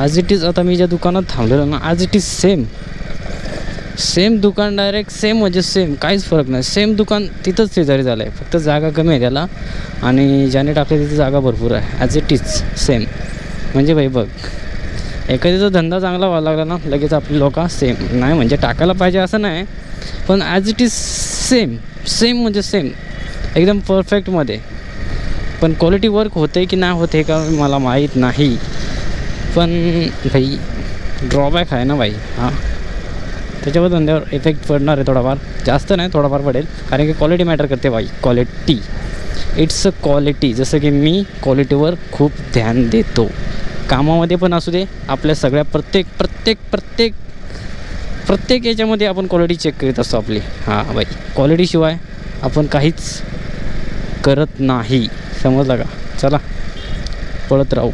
As it is आता मी ज्या दुकानात थांबलेलो ना, ॲज इट इज सेम दुकान, डायरेक्ट सेम म्हणजे सेम, काहीच फरक नाही. सेम दुकान तिथंच शेजारी झालं आहे, फक्त जागा कमी आहे त्याला आणि ज्याने टाकले तिथे जागा भरपूर आहे. As it is same. म्हणजे भाई बघ, एखाद्याचा धंदा चांगला व्हायला लागला ना, लगेच आपली लोक सेम नाही म्हणजे टाकायला पाहिजे असं नाही, पण ॲज इट इज सेम म्हणजे सेम एकदम परफेक्टमध्ये. पण क्वालिटी वर्क होते की नाही होते का मला माहीत नाही, पण भाई ड्रॉबॅक आहे ना भाई. हां, त्याच्यावर धंद्यावर इफेक्ट पडणार आहे थोडाफार, जास्त नाही थोडाफार पडेल, कारण की क्वालिटी मॅटर करते भाई. Quality, it's a quality. जसं की मी क्वालिटीवर खूप ध्यान देतो, कामामध्ये पण असू दे, आपल्या सगळ्या प्रत्येक याच्यामध्ये आपण क्वालिटी चेक करीत असतो आपली. हां भाई, क्वालिटीशिवाय आपण काहीच करत नाही, समजलं का. चला पळत राहू.